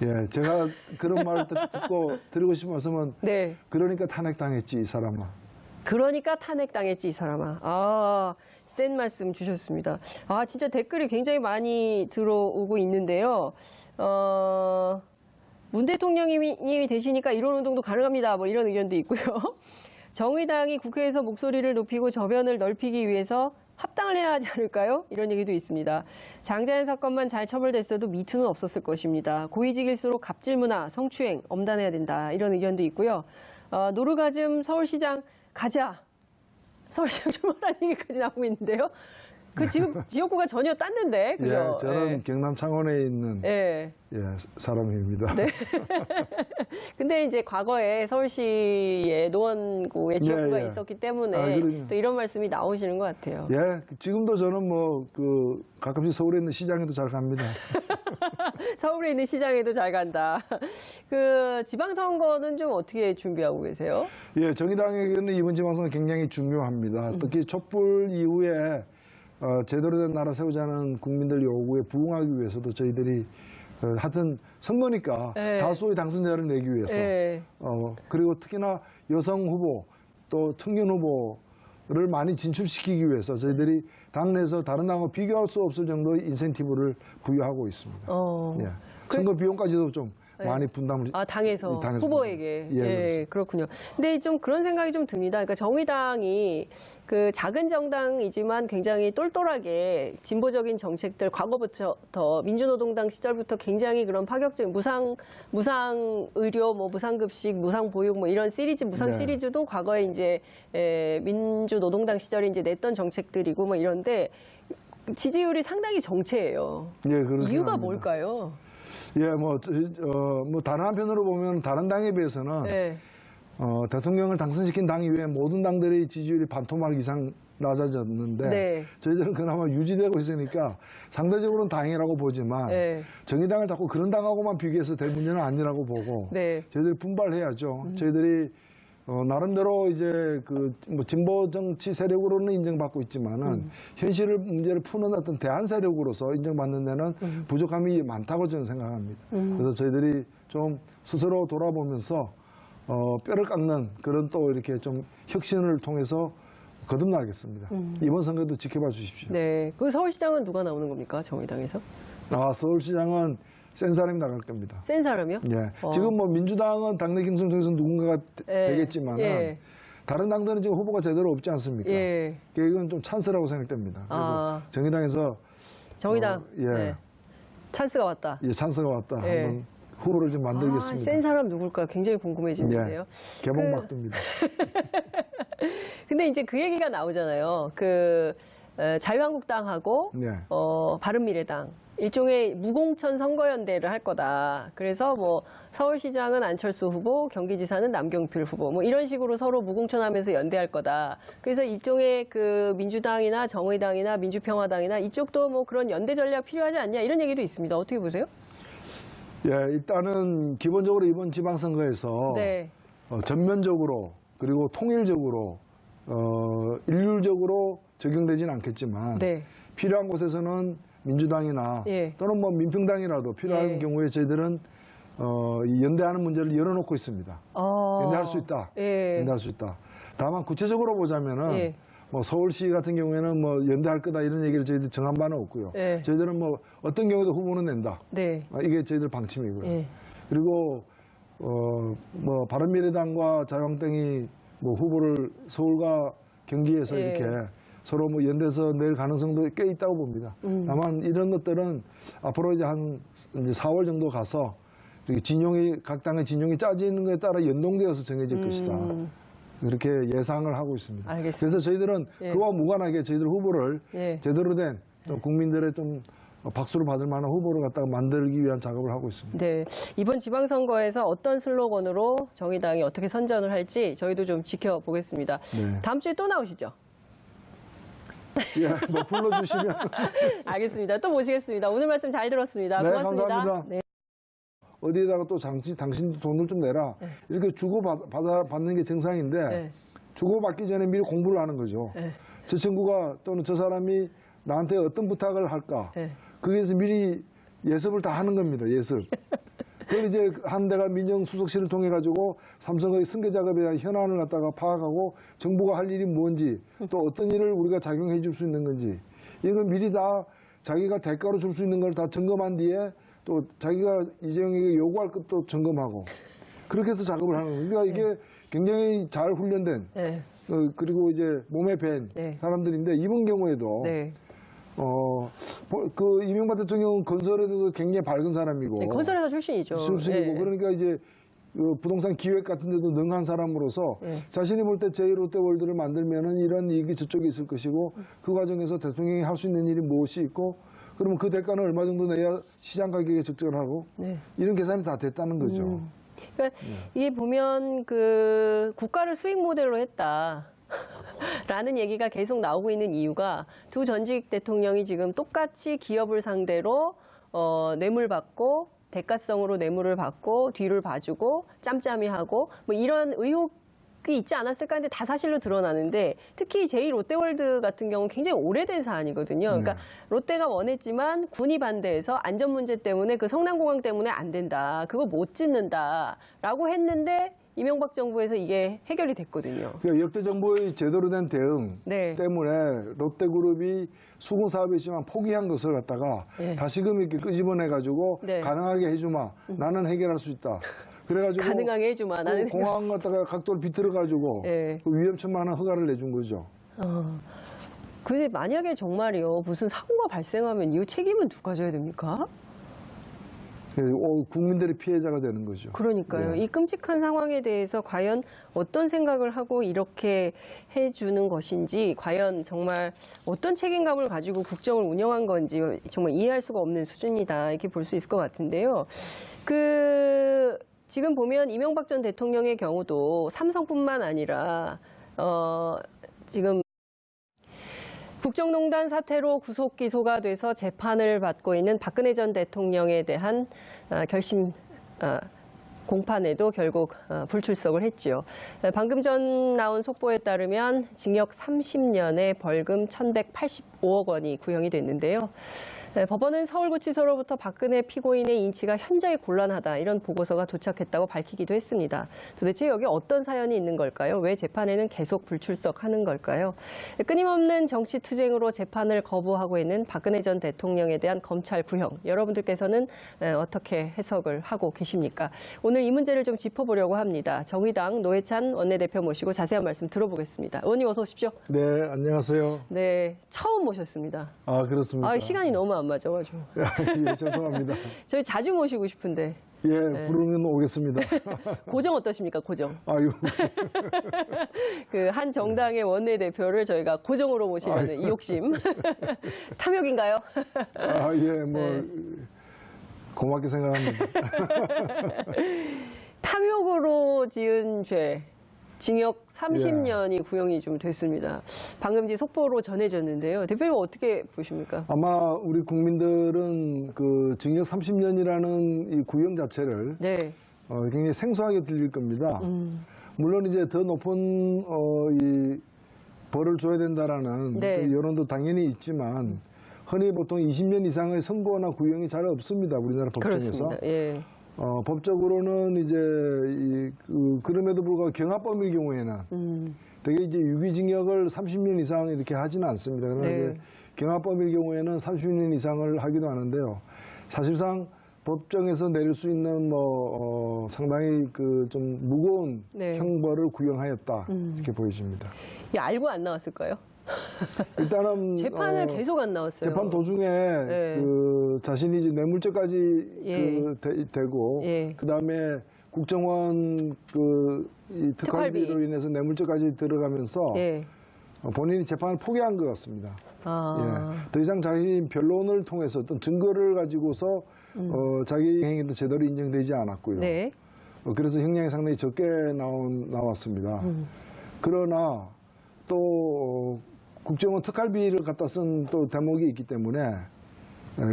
예, 제가 그런 말을 듣고 드리고 싶은 말씀은 네. 그러니까 탄핵당했지, 이 사람아. 그러니까 탄핵당했지, 이 사람아. 아, 센 말씀 주셨습니다. 아, 진짜 댓글이 굉장히 많이 들어오고 있는데요. 문 대통령님이 되시니까 이런 운동도 가능합니다. 뭐 이런 의견도 있고요. 정의당이 국회에서 목소리를 높이고 저변을 넓히기 위해서 합당을 해야 하지 않을까요? 이런 얘기도 있습니다. 장자연 사건만 잘 처벌됐어도 미투는 없었을 것입니다. 고위직일수록 갑질 문화, 성추행 엄단해야 된다. 이런 의견도 있고요. 노르가즘 서울시장 가자. 서울시장 출마라는 얘기까지 나오고 있는데요. 그 지금 지역구가 전혀 땄는데, 그죠? 예, 저는 예. 경남 창원에 있는 예. 사람입니다. 네. 근데 이제 과거에 서울시에 노원구에 지역구가 예. 있었기 때문에 그럼요. 또 이런 말씀이 나오시는 것 같아요. 예, 지금도 저는 가끔씩 서울에 있는 시장에도 잘 갑니다. 서울에 있는 시장에도 잘 간다. 지방선거는 좀 어떻게 준비하고 계세요? 예, 정의당에게는 이번 지방선거 굉장히 중요합니다. 특히 촛불 이후에 제대로 된 나라 세우자는 국민들 요구에 부응하기 위해서도 저희들이 하여튼 선거니까 네. 다수의 당선자를 내기 위해서 네. 그리고 특히나 여성 후보 또 청년 후보를 많이 진출시키기 위해서 저희들이 당내에서 다른 당과 비교할 수 없을 정도의 인센티브를 부여하고 있습니다. 예. 선거 비용까지도 좀 많이 분담을 당에서 후보에게. 예, 그렇군요. 근데 좀 그런 생각이 좀 듭니다. 그러니까 정의당이 그 작은 정당이지만 굉장히 똘똘하게 진보적인 정책들 과거부터 민주노동당 시절부터 굉장히 그런 파격적인 무상 의료, 뭐 무상급식, 무상보육 뭐 이런 시리즈 무상 시리즈도 과거에 이제 민주노동당 시절에 이제 냈던 정책들이고 뭐 이런데 지지율이 상당히 정체예요. 예, 이유가 합니다. 뭘까요? 예, 다른 한편으로 보면 다른 당에 비해서는 대통령을 당선시킨 당 이외에 모든 당들의 지지율이 반토막 이상 낮아졌는데 저희들은 그나마 유지되고 있으니까 상대적으로는 다행이라고 보지만 정의당을 자꾸 그런 당하고만 비교해서 될 문제는 아니라고 보고 저희들이 분발해야죠. 저희들이 나름대로 이제 진보 정치 세력으로는 인정받고 있지만은 현실을 문제를 푸는 어떤 대안 세력으로서 인정받는 데는 부족함이 많다고 저는 생각합니다. 그래서 저희들이 좀 스스로 돌아보면서 뼈를 깎는 그런 또 이렇게 좀 혁신을 통해서 거듭나겠습니다. 이번 선거도 지켜봐 주십시오. 네. 그 서울시장은 누가 나오는 겁니까? 정의당에서? 서울시장은 센 사람이 나갈 겁니다. 센 사람이요? 예. 지금 민주당은 당내 경선 통해서 누군가가 되겠지만은 다른 당들은 지금 후보가 제대로 없지 않습니까? 이건 좀 찬스라고 생각됩니다. 그래서 정의당에서 정의당 찬스가 왔다. 예, 찬스가 왔다. 한번 후보를 좀 만들겠습니다. 센 사람 누굴까 굉장히 궁금해지는데요. 개봉막두입니다. 근데 이제 그 얘기가 나오잖아요. 자유한국당하고 바른미래당 일종의 무공천 선거연대를 할 거다. 그래서 뭐 서울시장은 안철수 후보, 경기지사는 남경필 후보 뭐 이런 식으로 서로 무공천하면서 연대할 거다. 그래서 일종의 민주당이나 정의당이나 민주평화당이나 이쪽도 뭐 그런 연대 전략 필요하지 않냐 이런 얘기도 있습니다. 어떻게 보세요? 예, 일단은 기본적으로 이번 지방선거에서 전면적으로 그리고 통일적으로 일률적으로 적용되지는 않겠지만 필요한 곳에서는 민주당이나 또는 뭐 민평당이라도 필요한 경우에 저희들은 이 연대하는 문제를 열어놓고 있습니다. 연대할 수 있다. 예. 연대할 수 있다. 다만 구체적으로 보자면은 예. 뭐 서울시 같은 경우에는 뭐 연대할 거다 이런 얘기를 저희들 정한 바는 없고요. 예. 저희들은 뭐 어떤 경우도 후보는 낸다. 네. 이게 저희들 방침이고요. 예. 그리고 뭐 바른미래당과 자유한국당이 뭐 후보를 서울과 경기에서 예. 이렇게 서로 뭐 연대해서 낼 가능성도 꽤 있다고 봅니다. 다만 이런 것들은 앞으로 이제 한 이제 4월 정도 가서 이렇게 각 당의 진영이 짜지는 것에 따라 연동되어서 정해질 것이다. 그렇게 예상을 하고 있습니다. 알겠습니다. 그래서 저희들은 예. 그와 무관하게 저희들 후보를 예. 제대로 된 좀 국민들의 좀 박수를 받을 만한 후보를 갖다가 만들기 위한 작업을 하고 있습니다. 네. 이번 지방선거에서 어떤 슬로건으로 정의당이 어떻게 선전을 할지 저희도 좀 지켜보겠습니다. 네. 다음 주에 또 나오시죠? 예, 뭐 불러주시면. 알겠습니다. 또 모시겠습니다. 오늘 말씀 잘 들었습니다. 네, 고맙습니다. 감사합니다. 네. 어디에다가 또 당신도 돈을 좀 내라. 네. 이렇게 주고받는 게 정상인데 네. 주고받기 전에 미리 공부를 하는 거죠. 네. 저 친구가 또는 저 사람이 나한테 어떤 부탁을 할까. 네. 거기에서 미리 예습을 다 하는 겁니다. 예습. 그걸 이제 한 대가 민정수석실을 통해 가지고 삼성의 승계 작업에 대한 현안을 갖다가 파악하고 정부가 할 일이 뭔지 또 어떤 일을 우리가 작용해 줄 수 있는 건지 이걸 미리 다 자기가 대가로 줄 수 있는 걸 다 점검한 뒤에 또 자기가 이재용에게 요구할 것도 점검하고 그렇게 해서 작업을 하는 거예요. 그러니까 이게 굉장히 잘 훈련된 네. 그리고 이제 몸에 밴 네. 사람들인데 이번 경우에도 네. 그 이명박 대통령은 건설에도 굉장히 밝은 사람이고 네, 건설회사 출신이죠. 출신이고 네. 그러니까 이제 그 부동산 기획 같은 데도 능한 사람으로서 네. 자신이 볼 때 제1롯데월드를 만들면은 이런 이익이 저쪽에 있을 것이고 그 과정에서 대통령이 할 수 있는 일이 무엇이 있고 그러면 그 대가는 얼마 정도 내야 시장 가격에 적절하고 네. 이런 계산이 다 됐다는 거죠. 그러니까 이게 보면 그 국가를 수익 모델로 했다. 라는 얘기가 계속 나오고 있는 이유가 두 전직 대통령이 지금 똑같이 기업을 상대로 뇌물 받고 대가성으로 뇌물을 받고 뒤를 봐주고 짬짬이 하고 뭐 이런 의혹이 있지 않았을까 하는데 다 사실로 드러나는데 특히 제2롯데월드 같은 경우는 굉장히 오래된 사안이거든요. 그러니까 롯데가 원했지만 군이 반대해서 안전 문제 때문에 그 성남공항 때문에 안 된다. 그거 못 짓는다라고 했는데 이명박 정부에서 이게 해결이 됐거든요. 그러니까 역대 정부의 제대로 된 대응 네. 때문에 롯데그룹이 수군 사업이 있지만 포기한 것을 갖다가 네. 다시금 이렇게 끄집어내가지고 네. 가능하게 해주마. 나는 해결할 수 있다. 그래가지고 가능하게 해주마. 나는 공항 갖다가 각도를 비틀어가지고 네. 그 위험천만한 허가를 내준 거죠. 근데 만약에 정말이요 무슨 사고가 발생하면 이 책임은 누가 져야 됩니까? 국민들이 피해자가 되는 거죠. 그러니까요. 네. 이 끔찍한 상황에 대해서 과연 어떤 생각을 하고 이렇게 해주는 것인지 과연 정말 어떤 책임감을 가지고 국정을 운영한 건지 정말 이해할 수가 없는 수준이다 이렇게 볼 수 있을 것 같은데요. 지금 보면 이명박 전 대통령의 경우도 삼성뿐만 아니라 지금 국정농단 사태로 구속 기소가 돼서 재판을 받고 있는 박근혜 전 대통령에 대한 결심 공판에도 결국 불출석을 했지요. 방금 전 나온 속보에 따르면 징역 30년에 벌금 1,185억 원이 구형이 됐는데요. 법원은 서울구치소로부터 박근혜 피고인의 인치가 현저히 곤란하다 이런 보고서가 도착했다고 밝히기도 했습니다. 도대체 여기 어떤 사연이 있는 걸까요? 왜 재판에는 계속 불출석하는 걸까요? 끊임없는 정치 투쟁으로 재판을 거부하고 있는 박근혜 전 대통령에 대한 검찰 구형 여러분들께서는 어떻게 해석을 하고 계십니까? 오늘 이 문제를 좀 짚어보려고 합니다. 정의당 노회찬 원내대표 모시고 자세한 말씀 들어보겠습니다. 의원님 어서 오십시오. 네, 안녕하세요. 네, 처음 모셨습니다. 아, 그렇습니까? 시간이 너무 안 맞아가지고. 예, 죄송합니다. 저희 자주 모시고 싶은데. 예, 부르면 오겠습니다. 고정 어떠십니까, 고정? 아유. 그 한 정당의 원내대표를 저희가 고정으로 모시는 이 욕심. 탐욕인가요? 예, 뭐, 네. 고맙게 생각합니다. 탐욕으로 지은 죄. 징역 30년이 구형이 좀 됐습니다. 방금 뒤 속보로 전해졌는데요. 대표님 어떻게 보십니까? 아마 우리 국민들은 그 징역 30년이라는 이 구형 자체를 네. 굉장히 생소하게 들릴 겁니다. 물론 이제 더 높은 이 벌을 줘야 된다라는 네. 그 여론도 당연히 있지만 흔히 보통 20년 이상의 선고나 구형이 잘 없습니다. 우리나라 법정에서. 그렇습니다. 예. 법적으로는 이제 그럼에도 불구하고 경합범일 경우에는 되게 이제 유기징역을 30년 이상 이렇게 하지는 않습니다. 그러나 이제 경합범일 경우에는 30년 이상을 하기도 하는데요. 사실상 법정에서 내릴 수 있는 상당히 좀 무거운 형벌을 구형하였다 이렇게 보여집니다. 알고 안 나왔을까요? 일단은 재판을 계속 안 나왔어요. 재판 도중에 자신이 이제 뇌물죄까지 되고 그다음에 국정원 이 특활비로 인해서 뇌물죄까지 들어가면서 본인이 재판을 포기한 것 같습니다. 더 이상 자기 변론을 통해서 어떤 증거를 가지고서 자기 행위도 제대로 인정되지 않았고요. 그래서 형량이 상당히 적게 나왔습니다. 그러나 또 국정원 특활비를 갖다 쓴 또 대목이 있기 때문에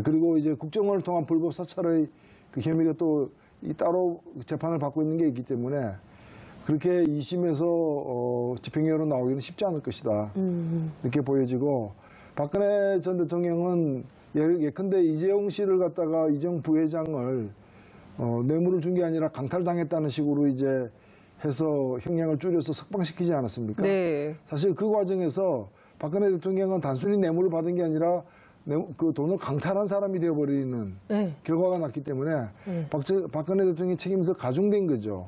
그리고 이제 국정원을 통한 불법 사찰의 그 혐의가 또 따로 재판을 받고 있는 게 있기 때문에 그렇게 2심에서 집행유예로 나오기는 쉽지 않을 것이다. 이렇게 보여지고 박근혜 전 대통령은 예컨대 이재용 씨를 갖다가 이재용 부회장을 뇌물을 준 게 아니라 강탈당했다는 식으로 이제 해서 형량을 줄여서 석방시키지 않았습니까? 사실 그 과정에서 박근혜 대통령은 단순히 뇌물을 받은 게 아니라 그 돈을 강탈한 사람이 되어버리는 결과가 났기 때문에 박근혜 대통령의 책임이 더 가중된 거죠.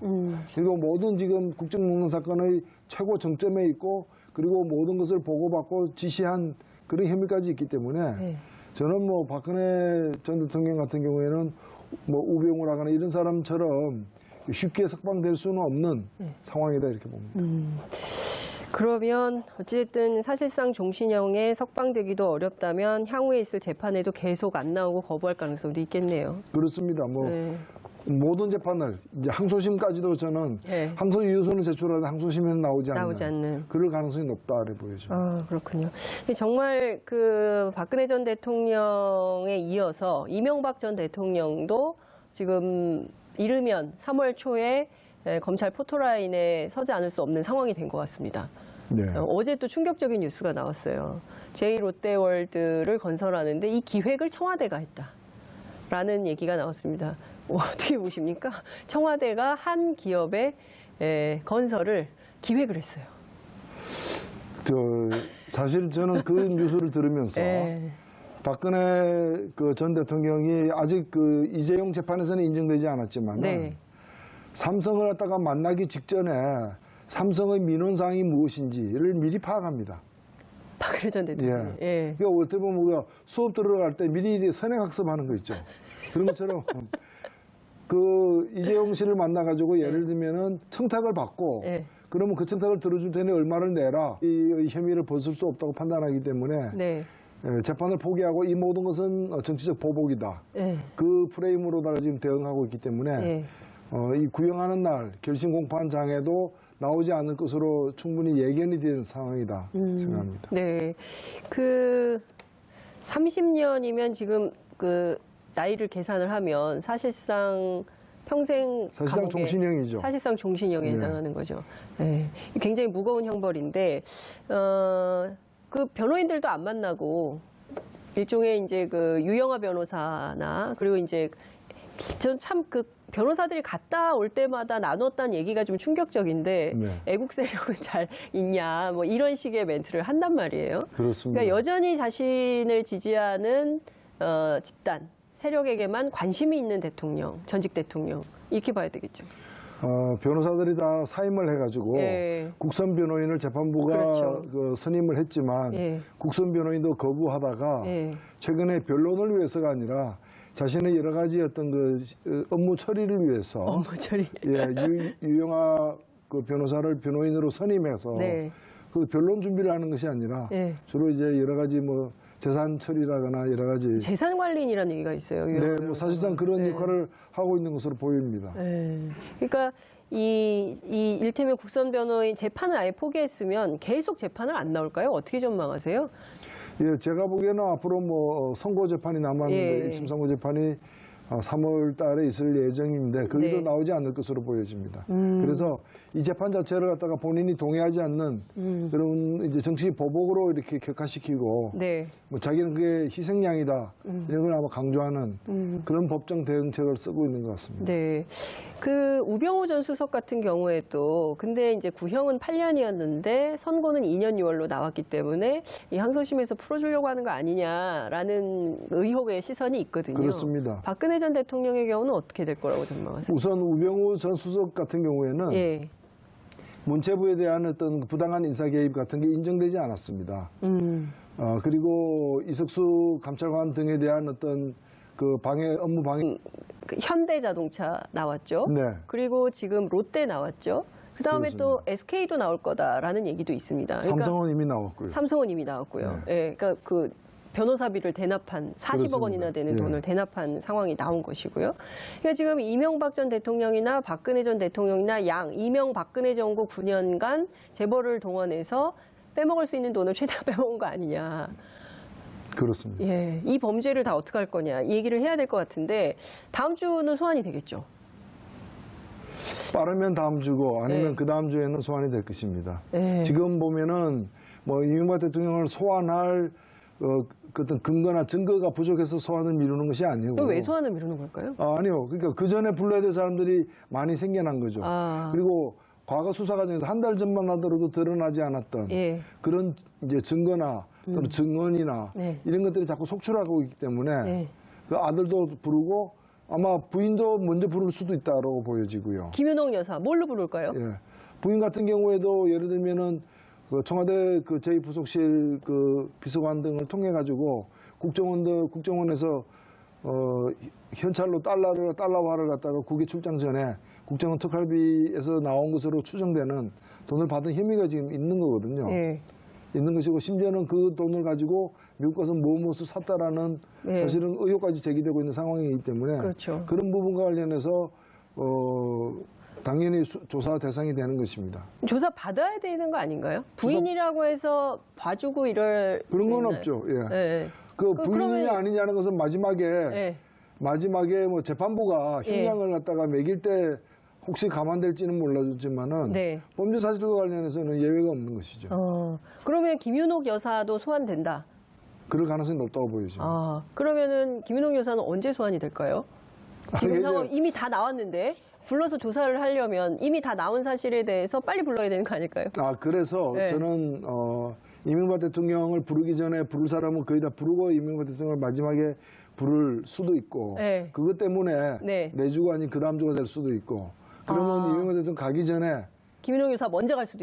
그리고 모든 지금 국정농단 사건의 최고 정점에 있고 그리고 모든 것을 보고받고 지시한 그런 혐의까지 있기 때문에 저는 박근혜 전 대통령 같은 경우에는 우병우를 하거나 이런 사람처럼 쉽게 석방될 수는 없는 상황이다 이렇게 봅니다. 그러면 어찌됐든 사실상 종신형에 석방되기도 어렵다면 향후에 있을 재판에도 계속 안 나오고 거부할 가능성도 있겠네요. 그렇습니다. 모든 재판을 이제 항소심까지도 저는 항소 이유서는 제출하는데 항소심에는 나오지 않는 그럴 가능성이 높다 이렇게 보여집니다. 그렇군요. 정말 그 박근혜 전 대통령에 이어서 이명박 전 대통령도 지금 이르면 3월 초에 검찰 포토라인에 서지 않을 수 없는 상황이 된 것 같습니다. 어제 또 충격적인 뉴스가 나왔어요. 제2롯데월드를 건설하는데 이 기획을 청와대가 했다라는 얘기가 나왔습니다. 어떻게 보십니까? 청와대가 한 기업의 건설을 기획을 했어요. 사실 저는 그 뉴스를 들으면서 박근혜 전 대통령이 아직 이재용 재판에서는 인정되지 않았지만 삼성을 갖다가 만나기 직전에 삼성의 민원사항이 무엇인지를 미리 파악합니다. 박근혜 전 대통령이. 그러니까 어떻게 보면 우리가 수업 들어갈 때 미리 선행학습하는 거 있죠. 그런 것처럼 이재용 씨를 만나가지고 예를 들면은 청탁을 받고 그러면 그 청탁을 들어줄 테니 얼마를 내라. 이 혐의를 벗을 수 없다고 판단하기 때문에 재판을 포기하고 이 모든 것은 정치적 보복이다. 그 프레임으로다가 지금 대응하고 있기 때문에 이 구형하는 날 결심 공판장에도 나오지 않을 것으로 충분히 예견이 된 상황이다 생각합니다. 30년이면 지금 나이를 계산을 하면 사실상 평생 사실상 종신형이죠. 사실상 종신형에 해당하는 거죠. 굉장히 무거운 형벌인데 그 변호인들도 안 만나고 일종의 이제 유영하 변호사나 그리고 이제 전 참 변호사들이 갔다 올 때마다 나눴다는 얘기가 좀 충격적인데 애국 세력은 잘 있냐 이런 식의 멘트를 한단 말이에요. 그렇습니다. 그러니까 여전히 자신을 지지하는 집단, 세력에게만 관심이 있는 대통령, 전직 대통령 이렇게 봐야 되겠죠. 변호사들이 다 사임을 해가지고 국선 변호인을 재판부가 선임을 했지만 국선 변호인도 거부하다가 최근에 변론을 위해서가 아니라 자신의 여러 가지 어떤 업무 처리를 위해서 유영하 변호사를 변호인으로 선임해서 그 변론 준비를 하는 것이 아니라 주로 이제 여러 가지 재산 처리라거나 여러 가지 재산 관리인이라는 얘기가 있어요. 사실상 그런 역할을 하고 있는 것으로 보입니다. 그러니까 이 일테면 국선 변호인 재판을 아예 포기했으면 계속 재판을 안 나올까요? 어떻게 전망하세요? 제가 보기에는 앞으로 선고 재판이 남았는데 1심 선고 재판이 3월 달에 있을 예정인데 거기도 네. 나오지 않을 것으로 보여집니다. 그래서 이 재판 자체를 갖다가 본인이 동의하지 않는 그런 이제 정치 보복으로 이렇게 격화시키고 네. 뭐 자기는 그게 희생양이다 이런 걸 아마 강조하는 그런 법정 대응책을 쓰고 있는 것 같습니다. 네. 그 우병우 전 수석 같은 경우에도 근데 이제 구형은 8년이었는데 선고는 2년 6월로 나왔기 때문에 이 항소심에서 풀어주려고 하는 거 아니냐라는 의혹의 시선이 있거든요. 그렇습니다. 박근혜 전 대통령의 경우는 어떻게 될 거라고 전망하세요? 우선 우병우 전 수석 같은 경우에는 예. 문체부에 대한 어떤 부당한 인사 개입 같은 게 인정되지 않았습니다. 그리고 이석수 감찰관 등에 대한 어떤 그 업무 방해. 그 현대자동차 나왔죠. 네. 그리고 지금 롯데 나왔죠. 그 다음에 또 SK도 나올 거다라는 얘기도 있습니다. 그러니까 삼성은 이미 나왔고요. 삼성은 이미 나왔고요. 네. 예, 그러니까 그 변호사비를 대납한 40억 원이나 되는 예. 돈을 대납한 상황이 나온 것이고요. 그러니까 지금 이명박 전 대통령이나 박근혜 전 대통령이나 이명박근혜 정부 9년간 재벌을 동원해서 빼먹을 수 있는 돈을 최대한 빼먹은 거 아니냐. 그렇습니다. 예, 이 범죄를 다 어떻게 할 거냐 이 얘기를 해야 될 것 같은데 다음 주는 소환이 되겠죠. 빠르면 다음 주고 아니면 네. 그 다음 주에는 소환이 될 것입니다. 네. 지금 보면은 뭐 이명박 대통령을 소환할 어떤 근거나 증거가 부족해서 소환을 미루는 것이 아니고. 그럼 왜 소환을 미루는 걸까요? 아니요. 그러니까 그 전에 불러야 될 사람들이 많이 생겨난 거죠. 그리고 과거 수사 과정에서 한 달 전만 하더라도 드러나지 않았던 예. 그런 이제 증거나 또는 증언이나 네. 이런 것들이 자꾸 속출하고 있기 때문에 네. 그 아들도 부르고 아마 부인도 먼저 부를 수도 있다고 보여지고요. 김윤옥 여사 뭘로 부를까요? 예. 부인 같은 경우에도 예를 들면은 그 청와대 그 제2부속실 그 비서관 등을 통해 가지고 국정원에서 현찰로 달러화를 갖다가 국외 출장 전에 국정원 특활비에서 나온 것으로 추정되는 돈을 받은 혐의가 지금 있는 거거든요. 예. 있는 것이고 심지어는 그 돈을 가지고 미국 가서 무엇을 샀다라는 사실은 의혹까지 제기되고 있는 상황이기 때문에 그렇죠. 그런 부분과 관련해서 당연히 조사 대상이 되는 것입니다. 조사 받아야 되는 거 아닌가요? 부인이라고 해서 봐주고 이럴 그런 건 있나요? 없죠. 예. 예. 그 부인이냐 아니냐는 것은 예. 마지막에 뭐 재판부가 형량을 갖다가 매길 때 혹시 감안될지는 몰라주지만은 네. 범죄 사실과 관련해서는 예외가 없는 것이죠. 그러면 김윤옥 여사도 소환된다. 그럴 가능성이 높다고 보여집니다. 그러면은 김윤옥 여사는 언제 소환이 될까요? 지금 상황 이미 다 나왔는데 불러서 조사를 하려면 이미 다 나온 사실에 대해서 빨리 불러야 되는 거 아닐까요? 그래서 네. 저는 이명박 대통령을 부르기 전에 부를 사람은 거의 다 부르고 이명박 대통령을 마지막에 부를 수도 있고 네. 그것 때문에 네. 내주가 아닌 그 다음 주가 될 수도 있고 그러면 이명박 대통령 가기 전에 김윤옥 여사 먼저 갈 수도